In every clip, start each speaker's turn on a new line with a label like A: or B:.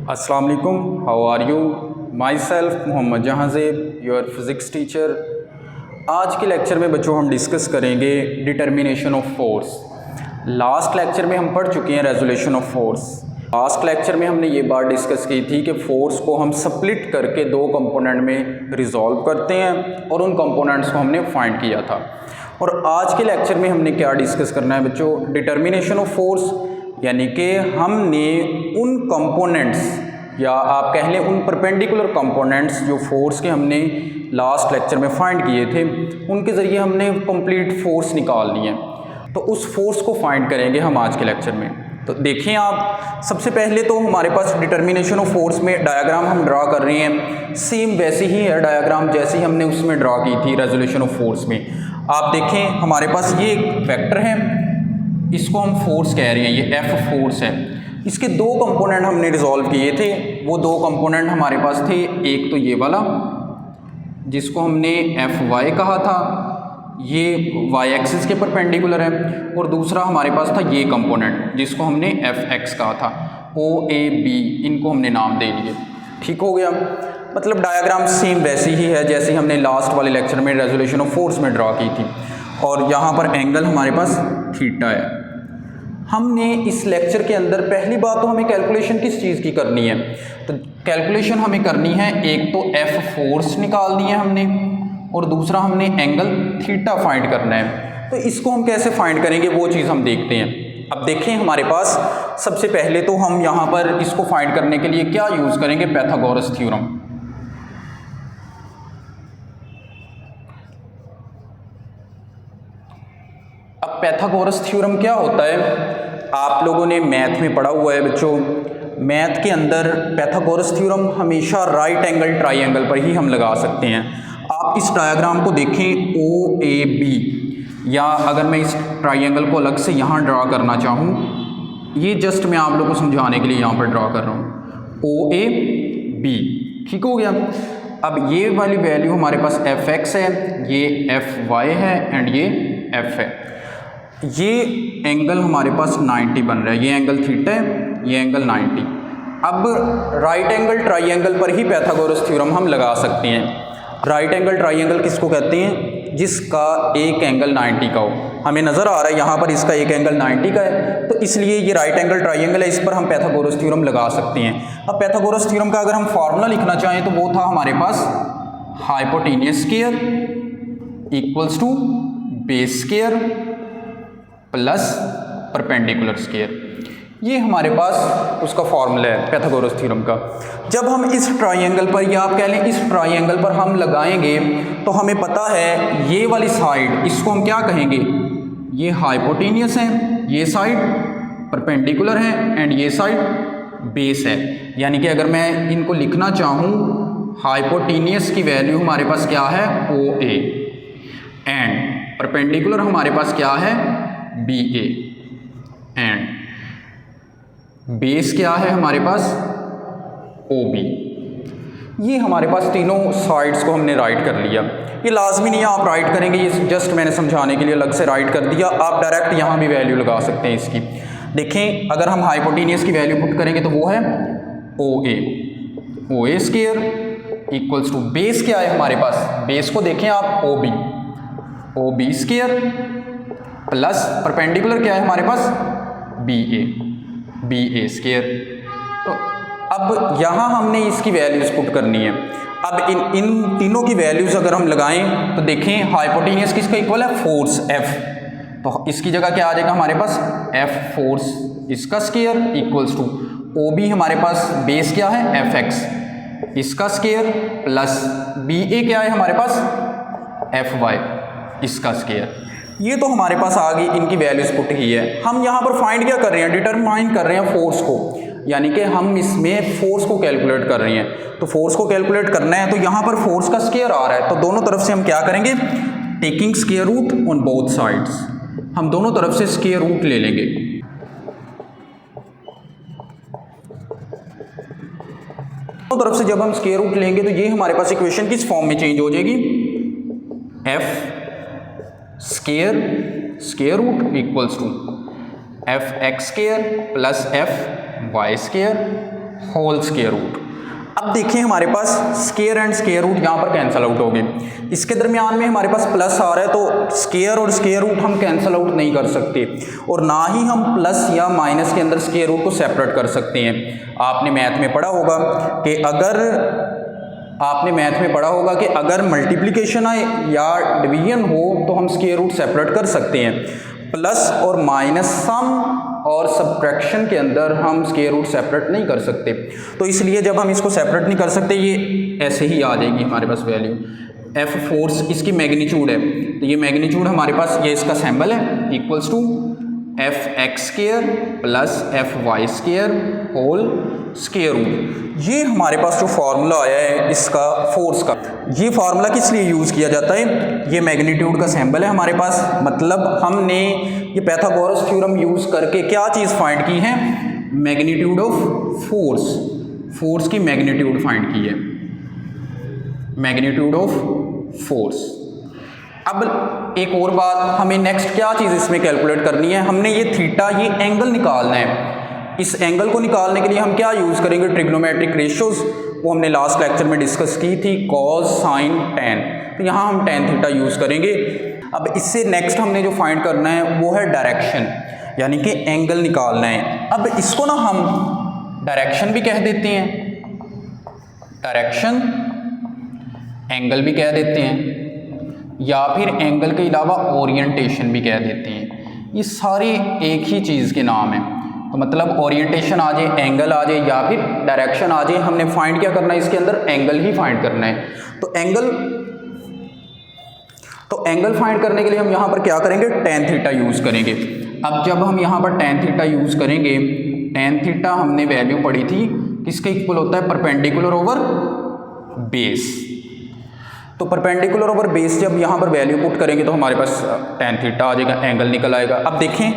A: अस्सलाम वालेकुम, how are you? My self Mohammad Jahanzeb, your physics teacher. आज के लेक्चर में बच्चों हम डिस्कस करेंगे determination of force. Last lecture में हम पढ़ चुके हैं resolution of force. Last lecture में हमने ये बात डिस्कस की थी कि फ़ोर्स को हम स्प्लिट करके दो कंपोनेंट में रिजॉल्व करते हैं और उन कंपोनेंट्स को हमने फाइंड किया था। और आज के लेक्चर में हमने क्या डिस्कस करना है बच्चों? डिटर्मिनेशन ऑफ फोर्स, यानी कि हमने उन कंपोनेंट्स या आप कह लें उन परपेंडिकुलर कंपोनेंट्स जो फोर्स के हमने लास्ट लेक्चर में फाइंड किए थे, उनके ज़रिए हमने कंप्लीट फोर्स निकाल लिए। तो उस फोर्स को फाइंड करेंगे हम आज के लेक्चर में। तो देखें आप, सबसे पहले तो हमारे पास डिटर्मिनेशन ऑफ फोर्स में डायग्राम हम ड्रा कर रहे हैं। सेम वैसी ही है डायग्राम जैसी हमने उसमें ड्रा की थी रेजोल्यूशन ऑफ फोर्स में। आप देखें हमारे पास ये एक वेक्टर है, इसको हम फोर्स कह रहे हैं, ये एफ फोर्स है। इसके दो कंपोनेंट हमने रिजॉल्व किए थे। वो दो कंपोनेंट हमारे पास थे, एक तो ये वाला जिसको हमने एफ वाई कहा था, ये वाई एक्सिस के परपेंडिकुलर है, और दूसरा हमारे पास था ये कंपोनेंट जिसको हमने एफ एक्स कहा था, ओ ए बी, इनको हमने नाम दे लिए। ठीक हो गया। मतलब डायग्राम सेम वैसी ही है जैसे हमने लास्ट वाले लेक्चर में रेजोल्यूशन ऑफ फोर्स में ड्रा की थी। और यहाँ पर एंगल हमारे पास थीटा है। हमने इस लेक्चर के अंदर पहली बात तो हमें कैलकुलेशन किस चीज़ की करनी है? तो कैलकुलेशन हमें करनी है, एक तो एफ फोर्स निकालनी है हमने, और दूसरा हमने एंगल थीटा फाइंड करना है। तो इसको हम कैसे फाइंड करेंगे वो चीज़ हम देखते हैं। अब देखें हमारे पास सबसे पहले तो हम यहाँ पर इसको फाइंड करने के लिए क्या यूज़ करेंगे? Pythagoras theorem. अब पाइथागोरस थ्योरम क्या होता है? आप लोगों ने मैथ में पढ़ा हुआ है बच्चों। मैथ के अंदर पाइथागोरस थ्योरम हमेशा राइट एंगल ट्राइंगल पर ही हम लगा सकते हैं। आप इस डायग्राम को देखें, ओ ए बी, या अगर मैं इस ट्राइंगल को अलग से यहाँ ड्रा करना चाहूँ, ये जस्ट मैं आप लोगों को समझाने के लिए यहाँ पर ड्रा कर रहा हूँ, ओ ए बी। ठीक हो गया। अब ये वाली वैल्यू हमारे पास एफ एक्स है, ये एफ वाई है एंड ये एफ है। ये एंगल हमारे पास 90 बन रहा है, ये एंगल थीटा है, ये एंगल 90। अब राइट एंगल ट्राइंगल पर ही पाइथागोरस थ्योरम हम लगा सकते हैं। राइट एंगल ट्राइंगल किसको कहते हैं? जिसका एक एंगल 90 का हो। हमें नज़र आ रहा है यहाँ पर इसका एक एंगल 90 का है, तो इसलिए ये राइट एंगल ट्राइंगल है, इस पर हम पाइथागोरस थ्योरम लगा सकते हैं। अब पाइथागोरस थ्योरम का अगर हम फार्मूला लिखना चाहें तो वो था हमारे पास hypotenuse square equals to base square plus perpendicular square. ये हमारे पास उसका फॉर्मूला है पाइथागोरस थ्योरम का। जब हम इस ट्राइंगल पर, या आप कह लें इस ट्राइंगल पर हम लगाएंगे, तो हमें पता है ये वाली साइड, इसको हम क्या कहेंगे? ये हाइपोटेन्यूस है, ये साइड परपेंडिकुलर है एंड ये साइड बेस है। यानी कि अगर मैं इनको लिखना चाहूँ, हाइपोटेन्यूस की वैल्यू हमारे पास क्या है? ओ ए, एंड परपेंडिकुलर हमारे पास क्या है? बी ए, एंड बेस क्या है हमारे पास? ओ बी। ये हमारे पास तीनों साइड्स को हमने राइट कर लिया। ये लाजमी नहीं है आप राइट करेंगे, ये जस्ट मैंने समझाने के लिए अलग से राइट कर दिया। आप डायरेक्ट यहाँ भी वैल्यू लगा सकते हैं इसकी। देखें अगर हम हाइपोटेन्यूस की वैल्यू पुट करेंगे तो वो है O A square equals to base क्या है हमारे पास? बेस को देखें आप, O B square plus perpendicular क्या है हमारे पास? बी ए स्क्वायर। तो अब यहाँ हमने इसकी वैल्यूज़ पुट करनी है। अब इन तीनों की वैल्यूज़ अगर हम लगाएं तो देखें हाइपोटेन्यूस किसका इक्वल है? Force F. तो इसकी जगह क्या आ जाएगा हमारे पास? एफ फोर्स इसका square equals to O B, हमारे पास बेस क्या है? एफ एक्स, इसका स्क्वायर प्लस बी ए क्या है हमारे पास? एफ वाई, इसका स्क्वायर। ये तो हमारे पास आ गई, इनकी वैल्यूज पुट की है। हम यहाँ पर फाइंड क्या कर रहे हैं? डिटरमाइन कर रहे हैं फोर्स को, यानी कि हम इसमें फोर्स को कैलकुलेट कर रहे हैं। तो फोर्स को कैलकुलेट करना है तो यहाँ पर फोर्स का स्क्वायर आ रहा है, तो दोनों तरफ से हम क्या करेंगे? Taking square root on both sides, हम दोनों तरफ से स्क्वायर रूट ले लेंगे। दोनों तरफ से जब हम स्क्वायर रूट लेंगे तो ये हमारे पास इक्वेशन किस फॉर्म में चेंज हो जाएगी? F square root equals to F X square plus F Y square whole square root. अब देखिए हमारे पास स्क्वायर एंड स्क्वायर रूट यहाँ पर कैंसिल आउट हो गए, इसके दरमियान में हमारे पास प्लस आ रहा है, तो स्क्वायर और स्क्वायर रूट हम कैंसिल आउट नहीं कर सकते और ना ही हम प्लस या माइनस के अंदर स्क्वायर रूट को सेपरेट कर सकते हैं। आपने मैथ में पढ़ा होगा कि अगर मल्टीप्लिकेशन या डिवीजन हो तो हम स्क्वायर रूट सेपरेट कर सकते हैं, प्लस और माइनस, सम और सब्ट्रैक्शन के अंदर हम स्क्वायर रूट सेपरेट नहीं कर सकते। तो इसलिए जब हम इसको सेपरेट नहीं कर सकते, ये ऐसे ही आ जाएगी हमारे पास वैल्यू। एफ फोर्स इसकी मैग्नीट्यूड है, तो ये मैग्नीट्यूड हमारे पास, ये इसका सिंबल है, equals to F X square plus F Y square whole square root. ये हमारे पास जो फार्मूला आया है इसका फोर्स का, ये फार्मूला किस लिए यूज़ किया जाता है, ये मैग्नीट्यूड का सिंबल है हमारे पास, मतलब हमने ये पाइथागोरस थ्योरम यूज़ करके क्या चीज़ फाइंड की है, मैग्नीट्यूड ऑफ फोर्स, फोर्स की मैग्नीट्यूड फाइंड की है, मैग्नीट्यूड ऑफ फोर्स। अब एक और बात, हमें नेक्स्ट क्या चीज़ इसमें कैलकुलेट करनी है, हमने ये थीटा, ये एंगल निकालना है। इस एंगल को निकालने के लिए हम क्या यूज़ करेंगे, ट्रिग्नोमेट्रिक रेशियोज, वो हमने लास्ट लेक्चर में डिस्कस की थी, कॉस साइन टेन, तो यहाँ हम टेन थीटा यूज़ करेंगे। अब इससे नेक्स्ट हमने जो फाइंड करना है वो है डायरेक्शन, यानी कि एंगल निकालना है। अब इसको ना हम डायरेक्शन भी कह देते हैं, डायरेक्शन एंगल भी कह देते हैं, या फिर एंगल के अलावा ओरिएंटेशन भी कह देते हैं। ये सारे एक ही चीज़ के नाम हैं, तो मतलब ओरिएंटेशन आ जाए, एंगल आ जाए या फिर डायरेक्शन आ जाए, हमने फाइंड क्या करना है इसके अंदर, एंगल ही फाइंड करना है। तो एंगल फाइंड करने के लिए हम यहाँ पर क्या करेंगे, टेन थीटा यूज़ करेंगे। अब जब हम यहाँ पर टेन थीटा यूज़ करेंगे, टेन थीटा हमने वैल्यू पढ़ी थी किसके इक्वल होता है, परपेंडिकुलर ओवर बेस। तो परपेंडिकुलर ओवर बेस जब यहाँ पर वैल्यू पुट करेंगे तो हमारे पास टेन थीटा आ जाएगा, एंगल निकल आएगा। अब देखें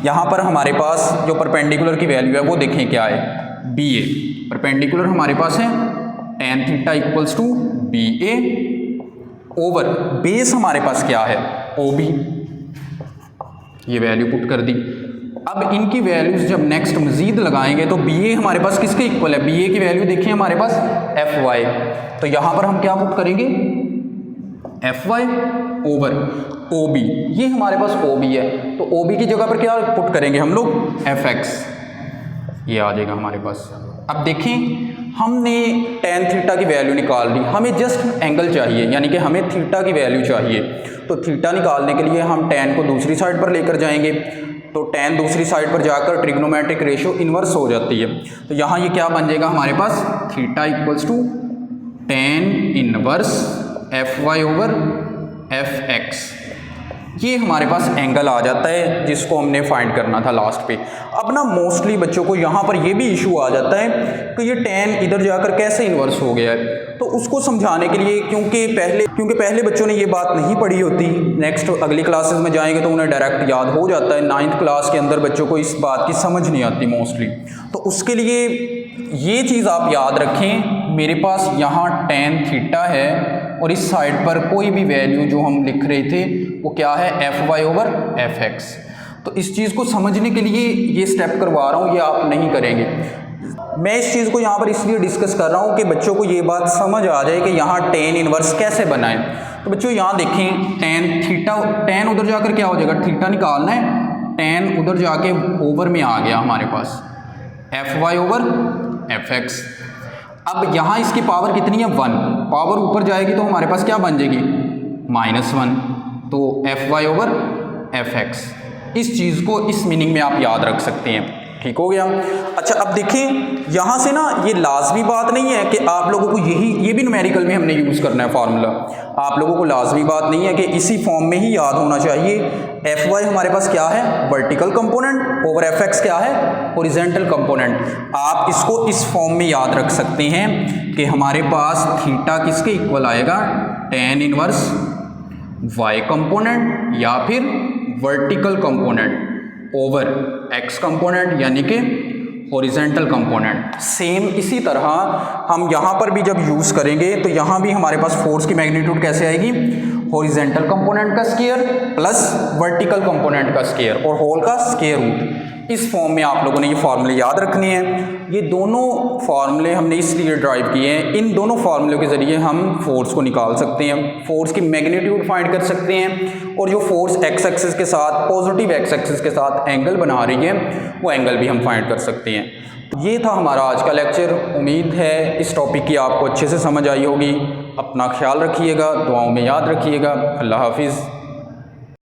A: यहाँ पर हमारे पास जो परपेंडिकुलर की वैल्यू है वो देखें क्या है, बी ए। परपेंडिकुलर हमारे पास है tan theta equals to B A over base हमारे पास क्या है, ओ बी। ये वैल्यू पुट कर दी। अब इनकी वैल्यूज जब नेक्स्ट मजीद लगाएंगे तो बी ए हमारे पास किसके इक्वल है, बी ए की वैल्यू देखिए हमारे पास एफ वाई, तो यहाँ पर हम क्या पुट करेंगे, F Y over O B, ये हमारे पास ओ बी है, तो ओ बी की जगह पर क्या पुट करेंगे हम लोग, एफ एक्स, ये आ जाएगा हमारे पास। अब देखें हमने टेन थीटा की वैल्यू निकाल ली, हमें जस्ट एंगल चाहिए, यानी कि हमें थीटा की वैल्यू चाहिए। तो थीटा निकालने के लिए हम टेन को दूसरी साइड पर लेकर जाएंगे, तो टेन दूसरी साइड पर जाकर ट्रिग्नोमेट्रिक रेशियो इन्वर्स हो जाती है। तो यहाँ ये क्या बन जाएगा हमारे पास, theta equals to tan inverse F Y over F X, ये हमारे पास एंगल आ जाता है जिसको हमने फाइंड करना था लास्ट पे। अब ना मोस्टली बच्चों को यहाँ पर ये भी इशू आ जाता है कि ये टेन इधर जाकर कैसे इन्वर्स हो गया है, तो उसको समझाने के लिए, क्योंकि पहले बच्चों ने ये बात नहीं पढ़ी होती, नेक्स्ट अगली क्लासेस में जाएंगे तो उन्हें डायरेक्ट याद हो जाता है। 9th क्लास के अंदर बच्चों को इस बात की समझ नहीं आती मोस्टली, तो उसके लिए ये चीज़ आप याद रखें, मेरे पास यहाँ टेन थीटा है और इस साइड पर कोई भी वैल्यू जो हम लिख रहे थे वो क्या है, F Y over F X. तो इस चीज़ को समझने के लिए ये स्टेप करवा रहा हूँ, ये आप नहीं करेंगे। मैं इस चीज़ को यहाँ पर इसलिए डिस्कस कर रहा हूँ कि बच्चों को ये बात समझ आ जाए कि यहाँ टेन इनवर्स कैसे बनाएं। तो बच्चों यहाँ देखें, टेन थीटा, टेन उधर जाकर क्या हो जाएगा, थीटा निकालना है, टेन उधर जाके ओवर में आ गया हमारे पास F Y over F X. अब यहाँ इसकी पावर कितनी है, 1, पावर ऊपर जाएगी तो हमारे पास क्या बन जाएगी, -1, तो F Y over F X. इस चीज़ को इस मीनिंग में आप याद रख सकते हैं, ठीक हो गया। अच्छा अब देखें यहाँ से ना, ये लाजमी बात नहीं है कि आप लोगों को ये भी न्यूमेरिकल में हमने यूज़ करना है फार्मूला, आप लोगों को लाजमी बात नहीं है कि इसी फॉर्म में ही याद होना चाहिए। एफ वाई हमारे पास क्या है, vertical component, over F x क्या है, हॉरिजॉन्टल कंपोनेंट। आप इसको इस फॉर्म में याद रख सकते हैं कि हमारे पास थीटा किसके इक्वल आएगा, टेन इनवर्स वाई कंपोनेंट या फिर vertical component over x component, यानी कि हॉरिजॉन्टल कंपोनेंट। सेम इसी तरह हम यहाँ पर भी जब यूज़ करेंगे तो यहाँ भी हमारे पास फोर्स की मैग्नीट्यूड कैसे आएगी, हॉरिजेंटल कंपोनेंट का स्क्वायर प्लस वर्टिकल कंपोनेंट का स्क्वायर और होल का स्क्वायर रूट। इस फॉर्म में आप लोगों ने ये फार्मूले याद रखने हैं। ये दोनों फार्मूले हमने इसलिए ड्राइव किए हैं, इन दोनों फार्मूलों के ज़रिए हम फोर्स को निकाल सकते हैं, फोर्स की मैग्नीट्यूड फाइंड कर सकते हैं और जो फोर्स एक्स एक्सिस के साथ पॉजिटिव एक्स एक्सिस के साथ एंगल बना रही है वो एंगल भी हम फाइंड कर सकते हैं। ये था हमारा आज का लेक्चर। उम्मीद है इस टॉपिक की आपको अच्छे से समझ आई होगी। अपना ख्याल रखिएगा, दुआओं में याद रखिएगा। अल्लाह हाफिज़।